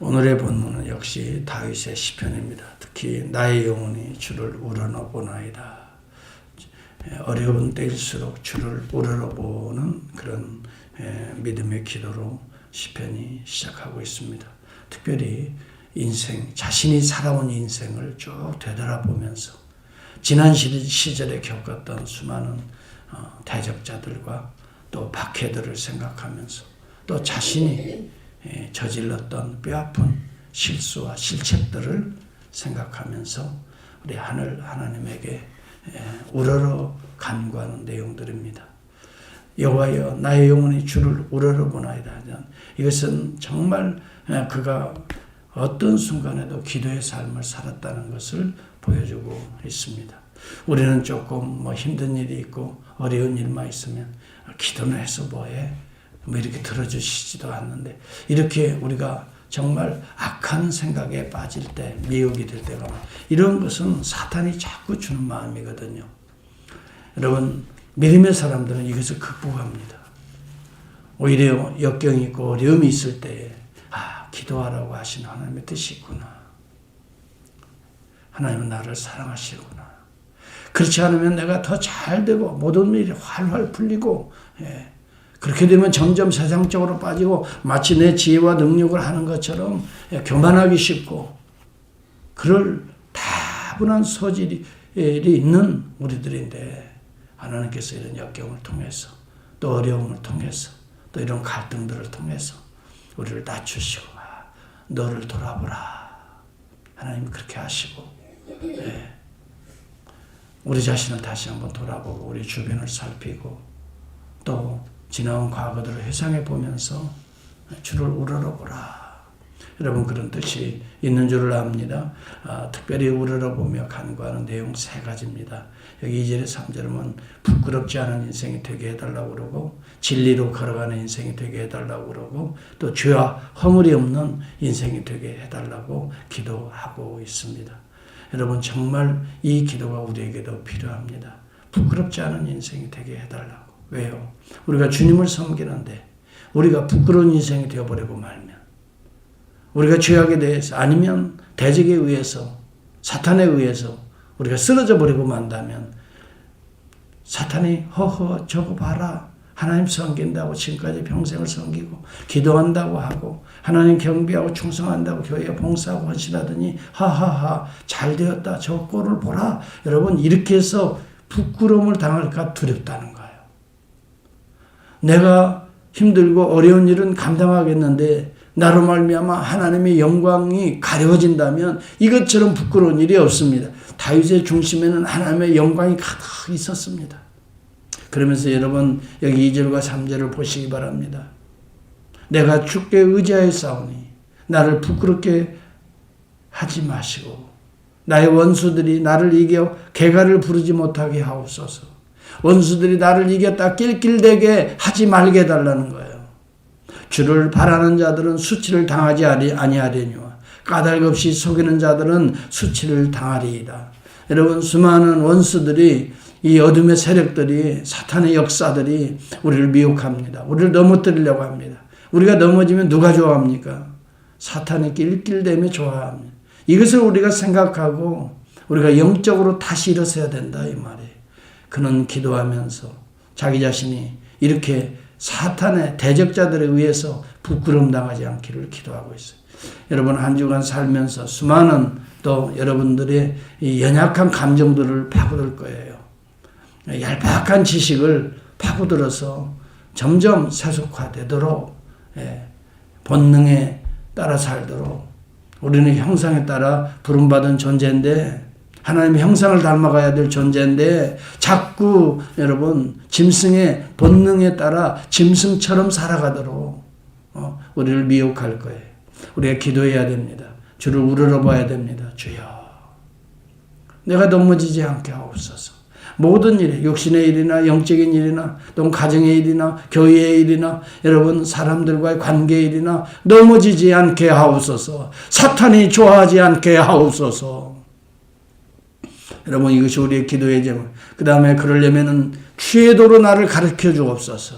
오늘의 본문은 역시 다윗의 시편입니다. 특히 나의 영혼이 주를 우러러보나이다. 어려운 때일수록 주를 우러러보는 그런 믿음의 기도로 시편이 시작하고 있습니다. 특별히 인생, 자신이 살아온 인생을 쭉 되돌아보면서 지난 시절에 겪었던 수많은 대적자들과 또 박해들을 생각하면서 또 자신이 저질렀던 뼈아픈 실수와 실책들을 생각하면서 우리 하나님에게 우러러 간구하는 내용들입니다. 여호와여 나의 영혼이 주를 우러러보나이다. 이것은 정말 그가 어떤 순간에도 기도의 삶을 살았다는 것을 보여주고 있습니다. 우리는 조금 힘든 일이 있고 어려운 일만 있으면 기도는 해서 뭐해? 이렇게 들어주시지도 않는데, 이렇게 우리가 정말 악한 생각에 빠질 때, 미혹이 될 때가 이런 것은 사탄이 자꾸 주는 마음이거든요. 여러분, 믿음의 사람들은 이것을 극복합니다. 오히려 역경이 있고 어려움이 있을 때에 기도하라고 하신 하나님의 뜻이 있구나. 하나님은 나를 사랑하시구나. 그렇지 않으면 내가 더 잘되고 모든 일이 활활 풀리고 그렇게 되면 점점 세상적으로 빠지고 마치 내 지혜와 능력을 하는 것처럼 교만하기 쉽고 그럴 다분한 소질이 있는 우리들인데, 하나님께서 이런 역경을 통해서 또 어려움을 통해서 또 이런 갈등들을 통해서 우리를 낮추시고 너를 돌아보라. 하나님이 그렇게 하시고 우리 자신을 다시 한번 돌아보고 우리 주변을 살피고 또 지나온 과거들을 회상해 보면서 주를 우러러보라. 여러분, 그런 뜻이 있는 줄을 압니다. 특별히 우러러보며 간구하는 내용 3가지입니다. 여기 2절에 3절에 보면 부끄럽지 않은 인생이 되게 해달라고 그러고, 진리로 걸어가는 인생이 되게 해달라고 그러고, 또 죄와 허물이 없는 인생이 되게 해달라고 기도하고 있습니다. 여러분, 정말 이 기도가 우리에게도 필요합니다. 부끄럽지 않은 인생이 되게 해달라고. 왜요? 우리가 주님을 섬기는데 우리가 부끄러운 인생이 되어버리고 말면, 우리가 죄악에 대해서 아니면 대적에 의해서 사탄에 의해서 우리가 쓰러져 버리고 만다면 사탄이 허허 저거 봐라, 하나님 섬긴다고 지금까지 평생을 섬기고 기도한다고 하고 하나님 경배하고 충성한다고 교회에 봉사하고 헌신하더니 하하하 잘되었다 저 꼴을 보라. 여러분, 이렇게 해서 부끄러움을 당할까 두렵다는 거예요. 내가 힘들고 어려운 일은 감당하겠는데 나로 말미암아 하나님의 영광이 가려진다면 이것처럼 부끄러운 일이 없습니다. 다윗의 중심에는 하나님의 영광이 가득 있었습니다. 그러면서 여러분, 여기 2절과 3절을 보시기 바랍니다. 내가 주께 의지하였사오니 나를 부끄럽게 하지 마시고 나의 원수들이 나를 이겨 개가를 부르지 못하게 하옵소서. 원수들이 나를 이겼다 낄낄대게 하지 말게 해달라는 거예요. 주를 바라는 자들은 수치를 당하지 아니하려니와 까닭없이 속이는 자들은 수치를 당하리이다. 여러분, 수많은 원수들이, 이 어둠의 세력들이, 사탄의 역사들이 우리를 미혹합니다. 우리를 넘어뜨리려고 합니다. 우리가 넘어지면 누가 좋아합니까? 사탄이 낄낄대며 좋아합니다. 이것을 우리가 생각하고 우리가 영적으로 다시 일어서야 된다, 이 말이에요. 그는 기도하면서 자기 자신이 이렇게 사탄의 대적자들에 의해서 부끄러움 당하지 않기를 기도하고 있어요. 여러분, 한 주간 살면서 수많은 또 여러분들의 이 연약한 감정들을 파고들 거예요. 얄팍한 지식을 파고들어서 점점 세속화되도록, 본능에 따라 살도록, 우리는 형상에 따라 부름받은 존재인데 하나님의 형상을 닮아가야 될 존재인데 자꾸 여러분 짐승의 본능에 따라 짐승처럼 살아가도록 우리를 미혹할 거예요. 우리가 기도해야 됩니다. 주를 우러러봐야 됩니다. 주여, 내가 넘어지지 않게 하옵소서. 모든 일에, 육신의 일이나 영적인 일이나 또 가정의 일이나 교회의 일이나 여러분 사람들과의 관계의 일이나 넘어지지 않게 하옵소서. 사탄이 좋아하지 않게 하옵소서. 여러분, 이것이 우리의 기도의 제목. 그 다음에 그러려면은 취해도로 나를 가르쳐 주옵소서.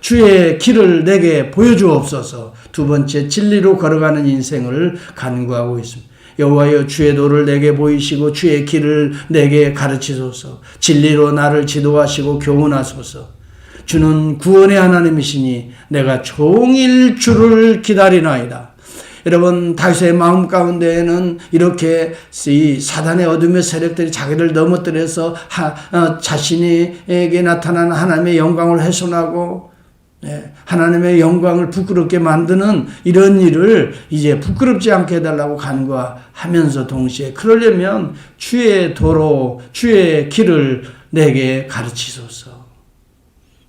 주의 길을 내게 보여주옵소서. 두 번째, 진리로 걸어가는 인생을 간구하고 있습니다. 여호와여, 주의 도를 내게 보이시고 주의 길을 내게 가르치소서. 진리로 나를 지도하시고 교훈하소서. 주는 구원의 하나님이시니 내가 종일 주를 기다리나이다. 여러분, 다윗의 마음 가운데에는 이렇게 이 사단의 어둠의 세력들이 자기를 넘어뜨려서 자신에게 나타난 하나님의 영광을 훼손하고 하나님의 영광을 부끄럽게 만드는 이런 일을 이제 부끄럽지 않게 해달라고 간구하면서 동시에 그러려면 주의 도로 주의 길을 내게 가르치소서.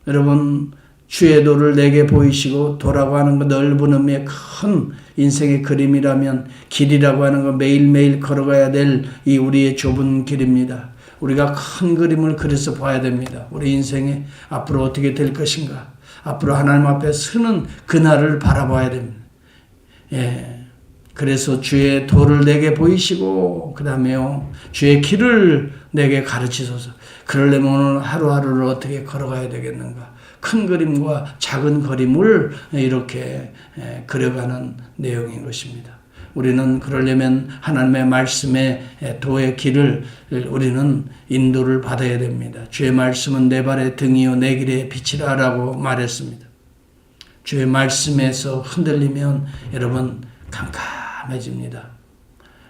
여러분, 주의 도를 내게 보이시고 도라고 하는 거 넓은 의미의 큰 인생의 그림이라면 길이라고 하는 거 매일매일 걸어가야 될 이 우리의 좁은 길입니다. 우리가 큰 그림을 그려서 봐야 됩니다. 우리 인생에 앞으로 어떻게 될 것인가. 앞으로 하나님 앞에 서는 그날을 바라봐야 됩니다. 그래서 주의 도를 내게 보이시고 그 다음에요 주의 길을 내게 가르치소서. 그러려면 오늘 하루하루를 어떻게 걸어가야 되겠는가. 큰 그림과 작은 그림을 이렇게 그려가는 내용인 것입니다. 우리는 그러려면 하나님의 말씀의 도의 길을 우리는 인도를 받아야 됩니다. 주의 말씀은 내 발의 등이요 내 길의 빛이라 라고 말했습니다. 주의 말씀에서 흔들리면 여러분 캄캄해집니다.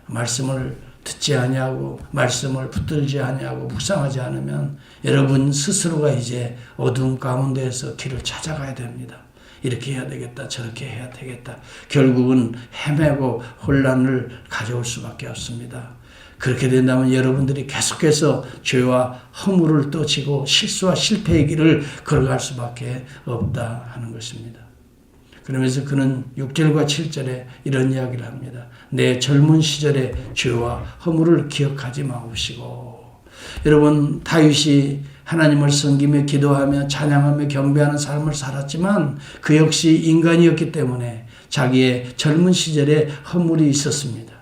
말씀을 듣지 아니하고 말씀을 붙들지 아니하고 묵상하지 않으면 여러분 스스로가 이제 어두운 가운데에서 길을 찾아가야 됩니다. 이렇게 해야 되겠다, 저렇게 해야 되겠다. 결국은 헤매고 혼란을 가져올 수밖에 없습니다. 그렇게 된다면 여러분들이 계속해서 죄와 허물을 또 지고 실수와 실패의 길을 걸어갈 수밖에 없다 하는 것입니다. 그러면서 그는 6절과 7절에 이런 이야기를 합니다. 내 젊은 시절의 죄와 허물을 기억하지 마옵시고. 여러분, 다윗이 하나님을 섬기며 기도하며 찬양하며 경배하는 삶을 살았지만 그 역시 인간이었기 때문에 자기의 젊은 시절에 허물이 있었습니다.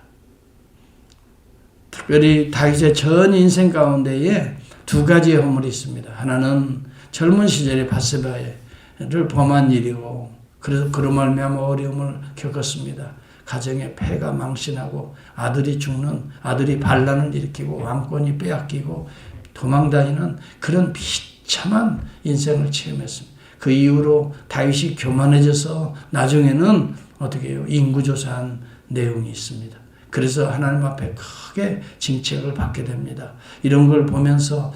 특별히 다윗의 전 인생 가운데에 두 가지의 허물이 있습니다. 하나는 젊은 시절에 밧세바를 범한 일이고 그래서 그로 말미암아 어려움을 겪었습니다. 가정의 폐가 망신하고 아들이 죽는, 아들이 반란을 일으키고 왕권이 빼앗기고 도망다니는 그런 비참한 인생을 체험했습니다. 그 이후로 다윗이 교만해져서 나중에는 어떻게 해요? 인구조사한 내용이 있습니다. 그래서 하나님 앞에 크게 징책을 받게 됩니다. 이런 걸 보면서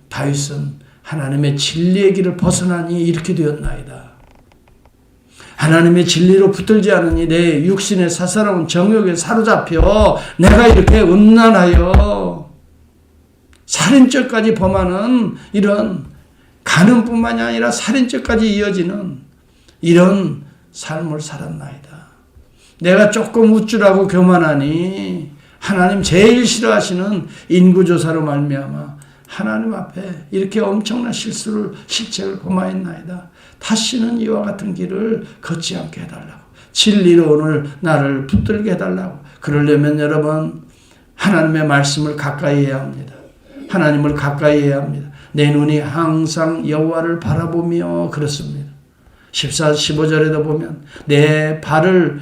다윗은 하나님의 진리의 길을 벗어나니 이렇게 되었나이다. 하나님의 진리로 붙들지 않으니 내 육신의 사사로운 정욕에 사로잡혀 내가 이렇게 음란하여 살인죄까지 범하는 이런 간음뿐만이 아니라 살인죄까지 이어지는 이런 삶을 살았나이다. 내가 조금 우쭐하고 교만하니 하나님 제일 싫어하시는 인구조사로 말미암아 하나님 앞에 이렇게 엄청난 실책을 범하였나이다. 다시는 이와 같은 길을 걷지 않게 해달라고. 진리로 오늘 나를 붙들게 해달라고. 그러려면 여러분 하나님의 말씀을 가까이 해야 합니다. 하나님을 가까이 해야 합니다. 내 눈이 항상 여호와를 바라보며 그렇습니다. 14, 15절에도 보면 내 발을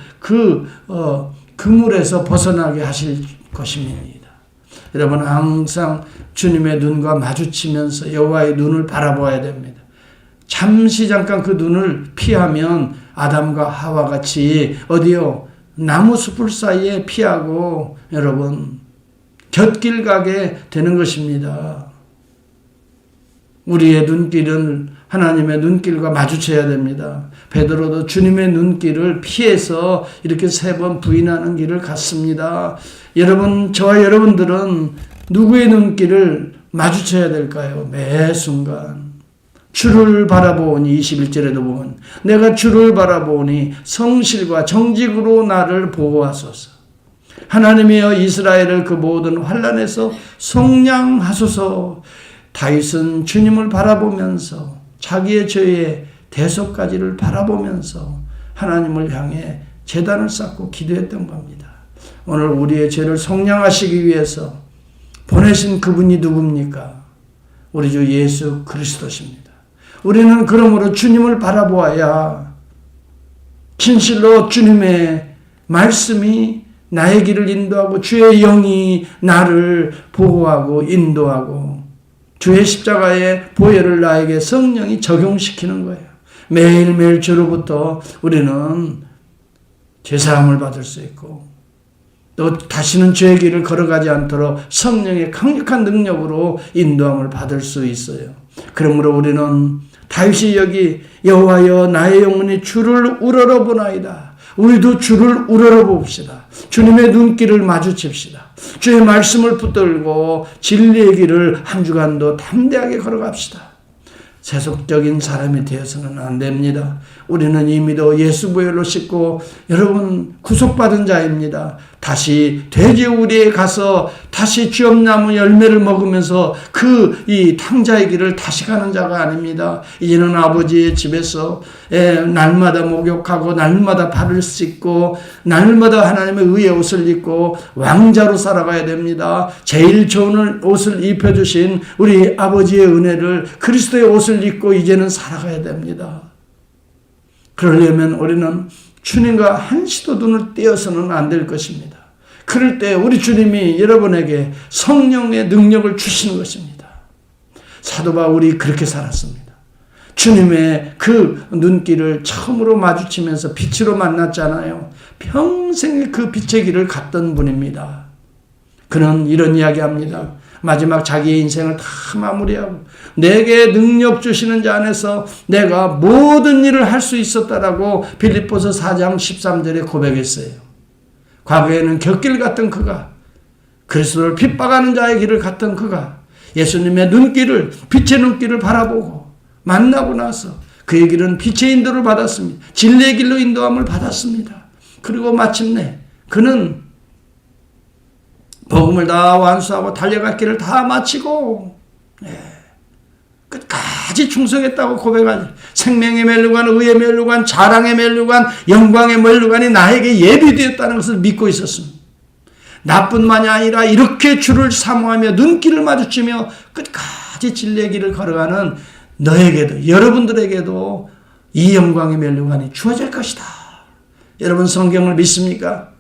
그물에서 벗어나게 하실 것입니다. 여러분 항상 주님의 눈과 마주치면서 여호와의 눈을 바라봐야 됩니다. 잠시 잠깐 그 눈을 피하면 아담과 하와 같이 어디요? 나무 숲을 사이에 피하고 여러분 곁길 가게 되는 것입니다. 우리의 눈길은 하나님의 눈길과 마주쳐야 됩니다. 베드로도 주님의 눈길을 피해서 이렇게 3번 부인하는 길을 갔습니다. 여러분, 저와 여러분들은 누구의 눈길을 마주쳐야 될까요? 매 순간. 주를 바라보니 21절에도 보면 내가 주를 바라보니 성실과 정직으로 나를 보호하소서. 하나님이여 이스라엘을 그 모든 환난에서 속량하소서. 다윗은 주님을 바라보면서 자기의 죄의 대속까지를 바라보면서 하나님을 향해 제단을 쌓고 기도했던 겁니다. 오늘 우리의 죄를 속량하시기 위해서 보내신 그분이 누굽니까? 우리 주 예수 그리스도십니다. 우리는 그러므로 주님을 바라보아야 진실로 주님의 말씀이 나의 길을 인도하고 주의 영이 나를 보호하고 인도하고 주의 십자가의 보혈을 나에게 성령이 적용시키는 거예요. 매일매일 주로부터 우리는 죄사함을 받을 수 있고 또 다시는 죄의 길을 걸어가지 않도록 성령의 강력한 능력으로 인도함을 받을 수 있어요. 그러므로 우리는 다윗이 여기 여호와여 나의 영혼이 주를 우러러보나이다. 우리도 주를 우러러봅시다. 주님의 눈길을 마주칩시다. 주의 말씀을 붙들고 진리의 길을 한 주간도 담대하게 걸어갑시다. 세속적인 사람이 되어서는 안 됩니다. 우리는 이미도 예수 보혈로 씻고 여러분 구속받은 자입니다. 다시 돼지우리에 가서 다시 쥐엄나무 열매를 먹으면서 이 탕자의 길을 다시 가는 자가 아닙니다. 이제는 아버지의 집에서 날마다 목욕하고 날마다 발을 씻고 날마다 하나님의 의의 옷을 입고 왕자로 살아가야 됩니다. 제일 좋은 옷을 입혀주신 우리 아버지의 은혜를 그리스도의 옷을 입고 이제는 살아가야 됩니다. 그러려면 우리는 주님과 한시도 눈을 떼어서는 안 될 것입니다. 그럴 때 우리 주님이 여러분에게 성령의 능력을 주시는 것입니다. 사도 바울이 그렇게 살았습니다. 주님의 그 눈길을 처음으로 마주치면서 빛으로 만났잖아요. 평생 그 빛의 길을 갔던 분입니다. 그는 이런 이야기합니다. 마지막 자기의 인생을 다 마무리하고 내게 능력 주시는 자 안에서 내가 모든 일을 할 수 있었다라고 빌립보서 4장 13절에 고백했어요. 과거에는 곁길 갔던 그가 그리스도를 핍박하는 자의 길을 갔던 그가 예수님의 눈길을 빛의 눈길을 바라보고 만나고 나서 그의 길은 빛의 인도를 받았습니다. 진리의 길로 인도함을 받았습니다. 그리고 마침내 그는 복음을 다 완수하고 달려갈 길을 다 마치고 끝까지 충성했다고 고백하지. 생명의 멸류관, 의의 멸류관, 자랑의 멸류관, 영광의 멸류관이 나에게 예비되었다는 것을 믿고 있었습니다. 나뿐만이 아니라 이렇게 주를 사모하며 눈길을 마주치며 끝까지 진리의 길을 걸어가는 너에게도 여러분들에게도 이 영광의 멸류관이 주어질 것이다. 여러분 성경을 믿습니까?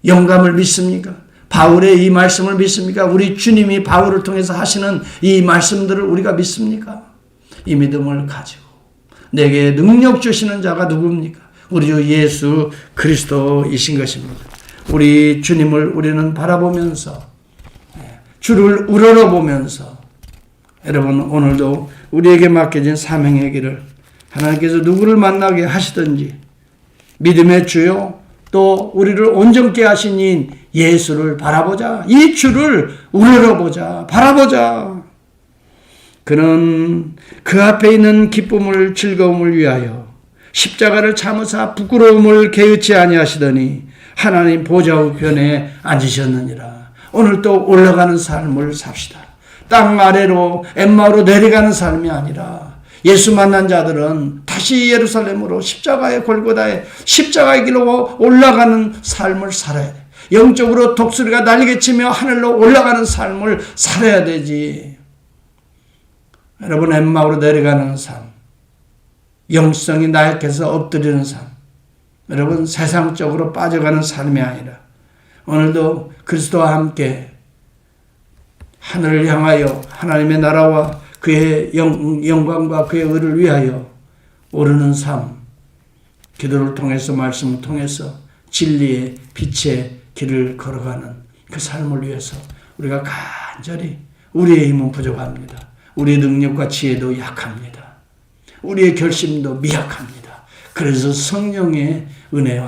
영감을 믿습니까? 바울의 이 말씀을 믿습니까? 우리 주님이 바울을 통해서 하시는 이 말씀들을 우리가 믿습니까? 이 믿음을 가지고 내게 능력 주시는 자가 누굽니까? 우리 주 예수 그리스도이신 것입니다. 우리 주님을 우리는 바라보면서 주를 우러러보면서 여러분 오늘도 우리에게 맡겨진 사명의 길을 하나님께서 누구를 만나게 하시든지 믿음의 주요 또 우리를 온전케 하신 이 예수를 바라보자. 이 주를 우러러보자. 바라보자. 그는 그 앞에 있는 기쁨을 즐거움을 위하여 십자가를 참으사 부끄러움을 개의치 아니하시더니 하나님 보좌 우편에 앉으셨느니라. 오늘 또 올라가는 삶을 삽시다. 땅 아래로 엠마오로 내려가는 삶이 아니라 예수 만난 자들은 다시 예루살렘으로 십자가의 골고다에 십자가의 길로 올라가는 삶을 살아야 돼. 영적으로 독수리가 날개치며 하늘로 올라가는 삶을 살아야 되지. 여러분 엠마오로 내려가는 삶, 영성이 나약해서 엎드리는 삶, 여러분 세상적으로 빠져가는 삶이 아니라 오늘도 그리스도와 함께 하늘을 향하여 하나님의 나라와 그의 영광과 그의 의를 위하여 오르는 삶, 기도를 통해서 말씀을 통해서 진리의 빛의 길을 걸어가는 그 삶을 위해서 우리가 간절히 우리의 힘은 부족합니다. 우리의 능력과 지혜도 약합니다. 우리의 결심도 미약합니다. 그래서 성령의 은혜와